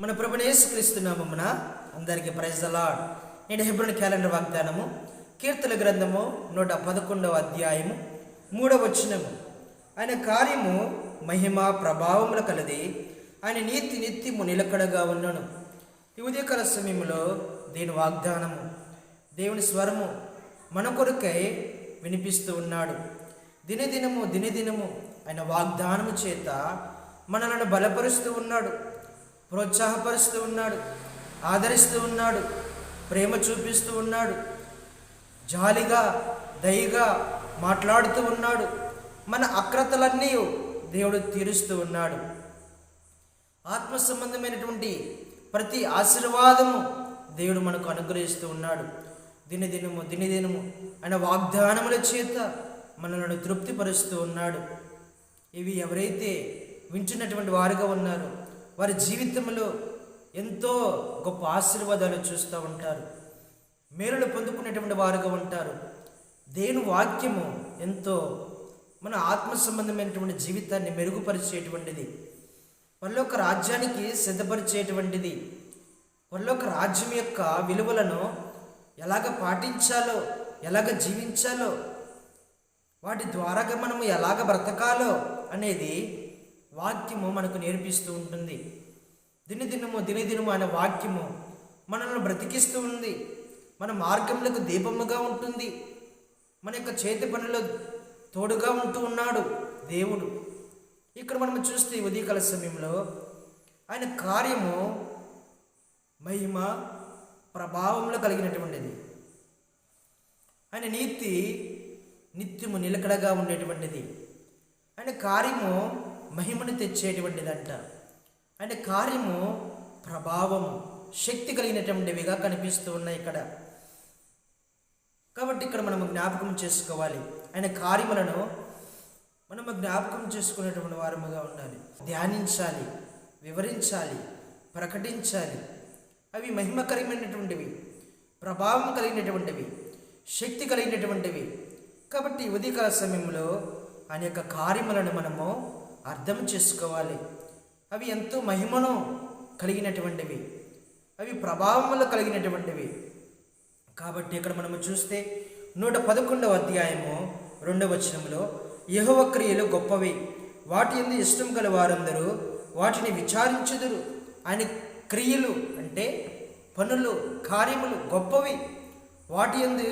మన ప్రభువైన యేసుక్రీస్తు నామమున అందరికీ ప్రైజ్ ది లార్డ్. నేటి హెబ్రోను క్యాలెండర్ వాగ్దానము కీర్తన గ్రంథము 111వ అధ్యాయము 3వ వచనము. ఆయన కార్యము మహిమ ప్రభావముల కలది, ఆయన నీతి నిత్యము నిలకడగా ఉన్నను. ఈ ఉదయకాల సమయంలో దీని వాగ్దానము, దేవుని స్వరము మన కొరకై వినిపిస్తూ ఉన్నాడు. దినదినము ఆయన వాగ్దానము చేత మనలను బలపరుస్తూ ఉన్నాడు, ప్రోత్సాహపరుస్తూ ఉన్నాడు, ఆదరిస్తూ ఉన్నాడు, ప్రేమ చూపిస్తూ ఉన్నాడు, జాలిగా దయగా మాట్లాడుతూ ఉన్నాడు. మన అక్రతలన్నీ దేవుడు తీరుస్తూ ఉన్నాడు. ఆత్మ సంబంధమైనటువంటి ప్రతి ఆశీర్వాదము దేవుడు మనకు అనుగ్రహిస్తూ ఉన్నాడు. దినదినము ఆయన వాగ్దానముల చేత మనలను తృప్తిపరుస్తూ ఉన్నాడు. ఇవి ఎవరైతే వింటున్నటువంటి వారుగా ఉన్నారో వారి జీవితంలో ఎంతో గొప్ప ఆశీర్వాదాలు చూస్తూ ఉంటారు, మేలులు పొందుకునేటువంటి వారుగా ఉంటారు. దేవుని వాక్యము ఎంతో మన ఆత్మ సంబంధమైనటువంటి జీవితాన్ని మెరుగుపరిచేటువంటిది, పరలోక రాజ్యానికి సిద్ధపరిచేటువంటిది, పరలోక రాజ్యం యొక్క విలువలను ఎలాగ పాటించాలో, ఎలాగ జీవించాలో, వాటి ద్వారాగా మనము ఎలాగ బ్రతకాలో అనేది వాక్యము మనకు నేర్పిస్తూ ఉంటుంది. దినదినము ఆయన వాక్యము మనల్ని బ్రతికిస్తూ ఉంది, మన మార్గములకు దీపముగా ఉంటుంది, మన యొక్క చేతి పనులు తోడుగా ఉంటూ ఉన్నాడు దేవుడు. ఇక్కడ మనం చూస్తే ఉదయకాల సమయంలో ఆయన కార్యము మహిమ ప్రభావంలో కలిగినటువంటిది, ఆయన నీతి నిత్యము నిలకడగా ఉండేటువంటిది, ఆయన కార్యము మహిమను తెచ్చేటువంటిదంట. ఆయన కార్యము ప్రభావము శక్తి కలిగినటువంటివిగా కనిపిస్తూ ఉన్నాయి ఇక్కడ. కాబట్టి ఇక్కడ మనము జ్ఞాపకం చేసుకోవాలి, ఆయన కార్యములను మనము జ్ఞాపకం చేసుకునేటువంటి వారముగా ఉండాలి, ధ్యానించాలి, వివరించాలి, ప్రకటించాలి. అవి మహిమ కలిగినటువంటివి, ప్రభావం కలిగినటువంటివి, శక్తి కలిగినటువంటివి. కాబట్టి ఉదయకాల సమయంలో ఆయన యొక్క కార్యములను మనము అర్థం చేసుకోవాలి. అవి ఎంతో మహిమను కలిగినటువంటివి, అవి ప్రభావములు కలిగినటువంటివి. కాబట్టి ఇక్కడ మనము చూస్తే 111వ అధ్యాయము 2వ వచనంలో, యెహోవా క్రియలు గొప్పవి, వాటి యందు ఇష్టం గల వారందరూ వాటిని విచారించుదురు. ఆయన క్రియలు అంటే పనులు, కార్యములు గొప్పవి, వాటి యందు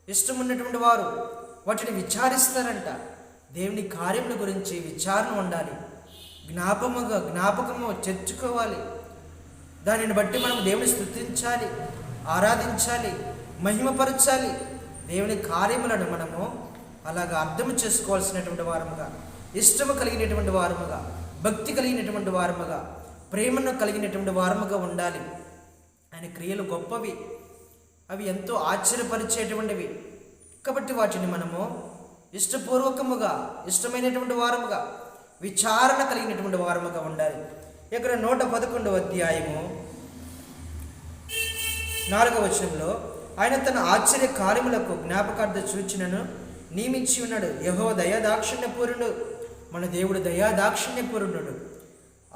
ఇష్టం ఉన్నటువంటి వారు వాటిని విచారిస్తారంట. దేవుని కార్యముల గురించి విచారణ ఉండాలి, జ్ఞాపకము తెచ్చుకోవాలి. దానిని బట్టి మనం దేవుని స్తుతించాలి, ఆరాధించాలి, మహిమపరచాలి. దేవుని కార్యములను మనము అలాగా అర్థం చేసుకోవాల్సినటువంటి వారముగా, ఇష్టము కలిగినటువంటి వారముగా, భక్తి కలిగినటువంటి వారముగా, ప్రేమను కలిగినటువంటి వారముగా ఉండాలి. ఆయన క్రియలు గొప్పవి, అవి ఎంతో ఆశ్చర్యపరిచేటువంటివి. కాబట్టి వాటిని మనము ఇష్టపూర్వకముగా, ఇష్టమైనటువంటి వారముగా, విచారణ కలిగినటువంటి వారముగా ఉండాలి. ఇక్కడ 111వ అధ్యాయము 4వ వచనంలో, ఆయన తన ఆశ్చర్య కార్యములకు జ్ఞాపకార్థ సూచనను నియమించి ఉన్నాడు. యెహోవా దయాదాక్షిణ్యపూర్ణుడు, మన దేవుడు దయాదాక్షిణ్యపూర్ణుడు.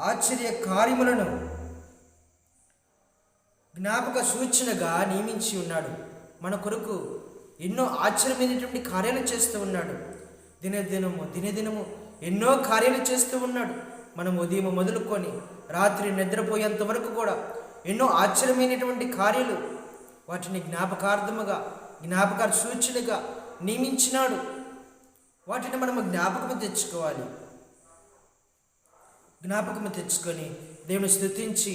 ఆశ్చర్య కార్యములను జ్ఞాపక సూచనగా నియమించి ఉన్నాడు. మన కొరకు ఎన్నో ఆశ్చర్యమైనటువంటి కార్యాలు చేస్తూ ఉన్నాడు. దినదినము ఎన్నో కార్యాలు చేస్తూ ఉన్నాడు. మనం ఉదయం మొదలుకొని రాత్రి నిద్రపోయేంత వరకు కూడా ఎన్నో ఆశ్చర్యమైనటువంటి కార్యాలు, వాటిని జ్ఞాపక సూచనగా నియమించినాడు. వాటిని మనము జ్ఞాపకము తెచ్చుకొని దేవుని స్తుతించి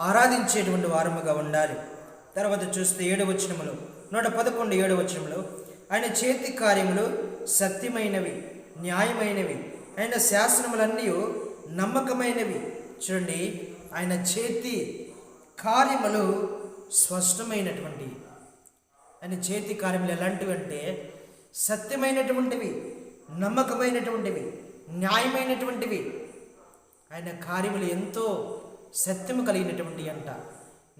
ఆరాధించేటువంటి వారముగా ఉండాలి. తర్వాత చూస్తే 7వ వచనములో, 111 7వ వచనంలో, ఆయన చేతి కార్యములు సత్యమైనవి, న్యాయమైనవి, ఆయన శాసనములన్నీ నమ్మకమైనవి. చూడండి, ఆయన చేతి కార్యములు స్పష్టమైనటువంటి, ఆయన చేతి కార్యములు ఎలాంటివి అంటే సత్యమైనటువంటివి, నమ్మకమైనటువంటివి, న్యాయమైనటువంటివి. ఆయన కార్యములు ఎంతో సత్యము కలిగినటువంటి అంట,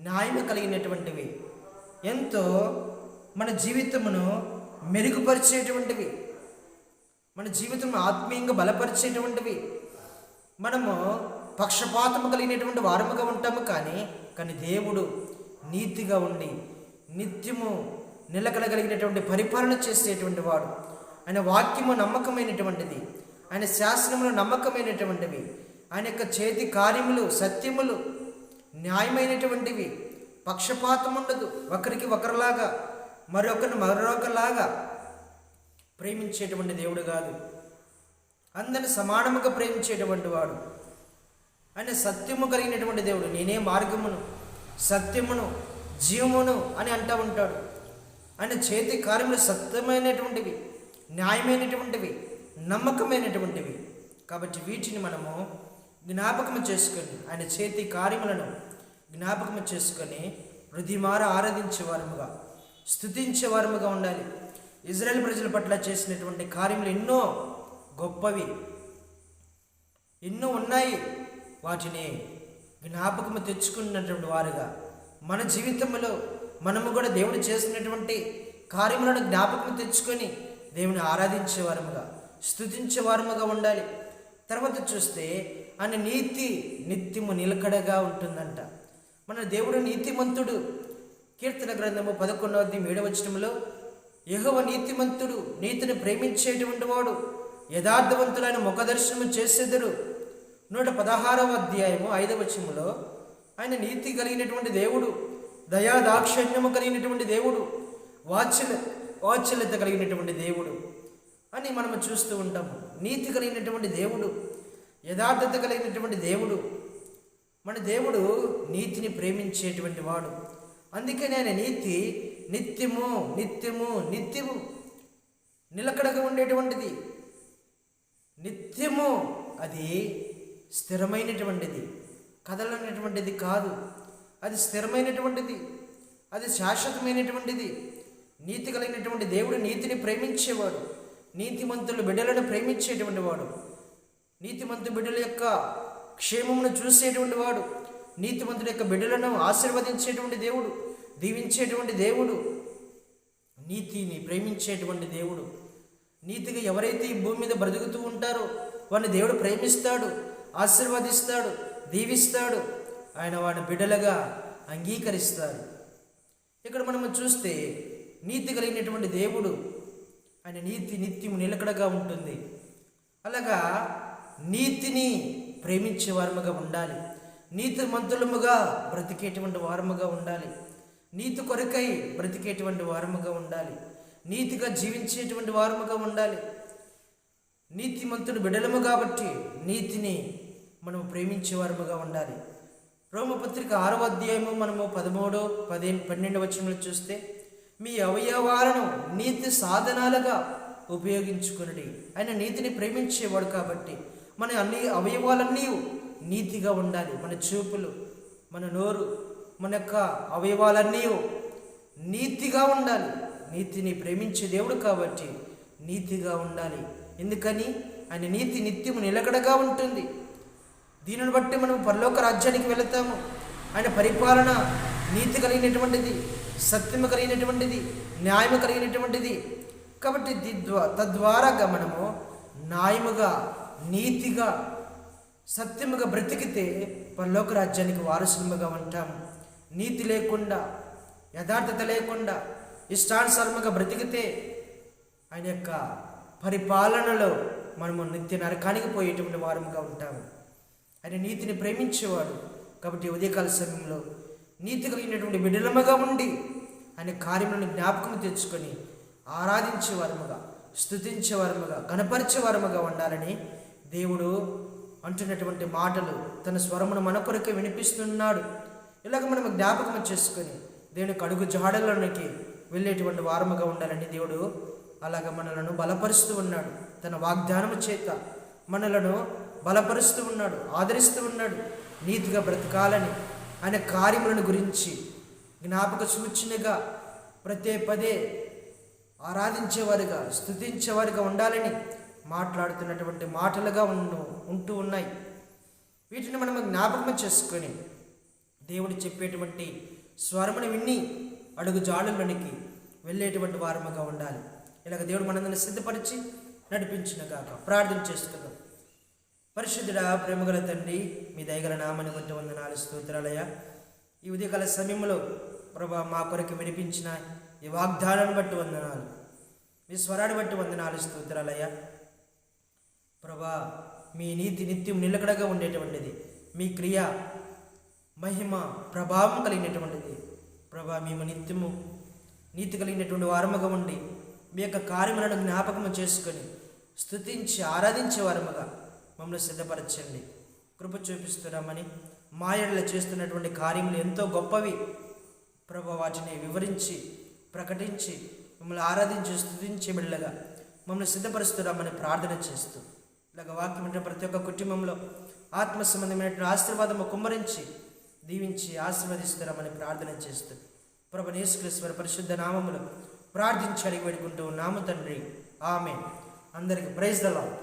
న్యాయము కలిగినటువంటివి, ఎంతో మన జీవితమును మెరుగుపరిచేటువంటివి, మన జీవితం ఆత్మీయంగా బలపరిచేటువంటివి. మనము పక్షపాతము కలిగినటువంటి వారముగా ఉంటాము. కానీ దేవుడు నీతిగా ఉండి నిత్యము నిలకడగలిగినటువంటి పరిపాలన చేసేటువంటి వాడు. ఆయన వాక్యము నమ్మకమైనటువంటిది, ఆయన శాసనములు నమ్మకమైనటువంటివి, ఆయన యొక్క చేతి కార్యములు సత్యములు న్యాయమైనటువంటివి. పక్షపాతం ఉండదు. ఒకరికి ఒకరిలాగా మరొకరిలాగా ప్రేమించేటువంటి దేవుడు కాదు. అందరిని సమానముగా ప్రేమించేటువంటి వాడు. ఆయన సత్యము కలిగినటువంటి దేవుడు. నేనే మార్గమును సత్యమును జీవమును అని అంటూ ఉంటాడు. ఆయన చేతి కార్యములు సత్యమైనటువంటివి, న్యాయమైనటువంటివి, నమ్మకమైనటువంటివి. కాబట్టి వీటిని మనము జ్ఞాపకము చేసుకొని, ఆయన చేతి కార్యములను జ్ఞాపకము చేసుకొని హృదయమార ఆరాధించే వారముగా, స్తుతించే వారముగా ఉండాలి. ఇజ్రాయేల్ ప్రజల పట్ల చేసినటువంటి కార్యములు ఎన్నో గొప్పవి, ఎన్నో ఉన్నాయి. వాటిని జ్ఞాపకము తెచ్చుకున్నటువంటి వారుగా మన జీవితంలో మనము కూడా దేవుడు చేసినటువంటి కార్యములను జ్ఞాపకం తెచ్చుకొని దేవుని ఆరాధించే వారముగా, స్తుతించే వారముగా ఉండాలి. తర్వాత చూస్తే ఆయన నీతి నిత్యము నిలకడగా ఉంటుందంట. మన దేవుడు నీతిమంతుడు. కీర్తన గ్రంథము 11:7 యెహోవా నీతిమంతుడు, నీతిని ప్రేమించేటువంటి వాడు, యథార్థవంతులైన ముఖదర్శనము చేసేదరు. 116:5 ఆయన నీతి కలిగినటువంటి దేవుడు, దయాదాక్షిణ్యము కలిగినటువంటి దేవుడు, వాత్సల్యత కలిగినటువంటి దేవుడు అని మనము చూస్తూ ఉంటాము. నీతి కలిగినటువంటి దేవుడు, యథార్థత కలిగినటువంటి దేవుడు. మన దేవుడు నీతిని ప్రేమించేటువంటి వాడు. అందుకని ఆయన నీతి నిత్యము నిత్యము నిత్యము నిలకడగా ఉండేటువంటిది. నిత్యము అది స్థిరమైనటువంటిది, కదలనటువంటిది కాదు. అది స్థిరమైనటువంటిది, అది శాశ్వతమైనటువంటిది. నీతి కలిగినటువంటి దేవుడు నీతిని ప్రేమించేవాడు. నీతిమంతుల బిడ్డలను ప్రేమించేటువంటి వాడు. నీతిమంతు బిడ్డల యొక్క క్షేమమును చూసేటువంటి వాడు. నీతిమంతుల యొక్క బిడ్డలను ఆశీర్వదించేటువంటి దేవుడు, దీవించేటువంటి దేవుడు, నీతిని ప్రేమించేటువంటి దేవుడు. నీతిగా ఎవరైతే ఈ భూమి మీద బ్రతుకుతూ ఉంటారో వాడిని దేవుడు ప్రేమిస్తాడు, ఆశీర్వదిస్తాడు, దీవిస్తాడు. ఆయన వాడిని బిడ్డలుగా అంగీకరిస్తాడు. ఇక్కడ మనము చూస్తే నీతి కలిగినటువంటి దేవుడు, ఆయన నీతి నిత్యము నిలకడగా ఉంటుంది. అలాగా నీతిని ప్రేమించే వారముగా ఉండాలి. నీతిమంతులముగా బ్రతికేటువంటి వారముగా ఉండాలి. నీతి కొరకై బ్రతికేటువంటి వారముగా ఉండాలి. నీతిగా జీవించేటువంటి వారముగా ఉండాలి. నీతిమంతుడు బిడ్డలము కాబట్టి నీతిని మనము ప్రేమించే వారముగా ఉండాలి. రోమపత్రిక 6వ మనము 13, 12 చూస్తే మీ అవయవాలను నీతి సాధనాలుగా ఉపయోగించుకుని. ఆయన నీతిని ప్రేమించేవాడు కాబట్టి మన అన్ని అవయవాలన్నీ నీతిగా ఉండాలి. మన చూపులు, మన నోరు, మన యొక్క అవయవాలన్నీ నీతిగా ఉండాలి. నీతిని ప్రేమించే దేవుడు కాబట్టి నీతిగా ఉండాలి. ఎందుకని ఆయన నీతి నిత్యము నిలకడగా ఉంటుంది. దీనిని బట్టి మనం పరలోక రాజ్యానికి వెళతాము. ఆయన పరిపాలన నీతి కలిగినటువంటిది, సత్యము కలిగినటువంటిది, న్యాయము కలిగినటువంటిది. కాబట్టి తద్వారాగా మనము న్యాయముగా, నీతిగా, సత్యముగా బ్రతికితే పరలోక రాజ్యానికి వారసులుగా ఉంటాము. నీతి లేకుండా, యథార్థత లేకుండా, ఇష్టానుసారముగా బ్రతికితే ఆయన యొక్క పరిపాలనలో మనము నిత్య నరకానికి పోయేటువంటి వారముగా ఉంటాము. ఆయన నీతిని ప్రేమించేవాడు కాబట్టి ఉదయకాల సమయంలో నీతి కలిగినటువంటి బిడ్డలముగా ఉండి ఆయన కార్యములను జ్ఞాపకం తెచ్చుకొని ఆరాధించేవారముగా, స్తుతించేవారముగా, గణపరిచేవారముగా ఉండాలని దేవుడు అంటున్నటువంటి మాటలు తన స్వరమును మన కొరకే వినిపిస్తున్నాడు. ఇలాగ మనం జ్ఞాపకం చేసుకొని దేవునికి అడుగు జాడలలోనికి వెళ్ళేటువంటి వారముగా ఉండాలని దేవుడు అలాగ మనలను బలపరుస్తూ ఉన్నాడు. తన వాగ్దానము చేత మనలను బలపరుస్తూ ఉన్నాడు, ఆదరిస్తూ ఉన్నాడు. నీతిగా బ్రతకాలని ఆయన కార్యములను గురించి జ్ఞాపక సూచనగా పదే ఆరాధించేవారుగా, స్తుతించేవారుగా ఉండాలని మాట్లాడుతున్నటువంటి మాటలుగా ఉంటూ ఉన్నాయి. వీటిని మనం జ్ఞాపకం చేసుకొని దేవుడు చెప్పేటువంటి స్వరమును విని అడుగు జాడల్లోనికి వెళ్ళేటువంటి వారముగా ఉండాలి. ఇలాగ దేవుడు మనందరిని సిద్ధపరిచి నడిపించిన గాక. ప్రార్థన చేసుకుందాం. పరిశుద్ధుడా, ప్రేమగల తండ్రి, మీ దయగల నామని బట్టి వందనాలు, స్తోత్రాలయ్యా. ఈ ఉదయకాల సమయంలో ప్రభా మా కొరకు వినిపించిన ఈ వాగ్దానాన్ని బట్టి వందనాలు, మీ స్వరాన్ని బట్టి వందనాలు, స్తోత్రాలయ్యా. ప్రభా, మీ నీతి నిత్యం నిలకడగా ఉండేటువంటిది, మీ క్రియ మహిమ ప్రభావం కలిగినటువంటిది. ప్రభా, మేము నిత్యము నీతి కలిగినటువంటి వారముగా ఉండి మీ యొక్క కార్యములను జ్ఞాపకము చేసుకొని స్తుతించి ఆరాధించే వారముగా మమ్మల్ని సిద్ధపరచండి. కృప చూపిస్తున్నామని మా ఎడల చేస్తున్నటువంటి కార్యములు ఎంతో గొప్పవి ప్రభా, వాటిని వివరించి ప్రకటించి మమ్మల్ని ఆరాధించి స్తుతించే బిడ్డలుగా మమ్మల్ని సిద్ధపరుస్తున్నామని ప్రార్థన చేస్తూ, ఇలాగ వాక్యం అంటే ప్రతి ఒక్క కుటుంబంలో ఆత్మ సంబంధమైనటువంటి ఆశీర్వాదము కుమ్మరించి దీవించి ఆశీర్వదిస్తున్నామని ప్రార్థన చేస్తూ, ప్రభువైన యేసుక్రీస్తు పరిశుద్ధ నామములో ప్రార్థించి అడిగి వేడుకుంటూ ఉన్నాము తండ్రి, ఆమేన్. అందరికీ ప్రైజ్ ది లార్డ్.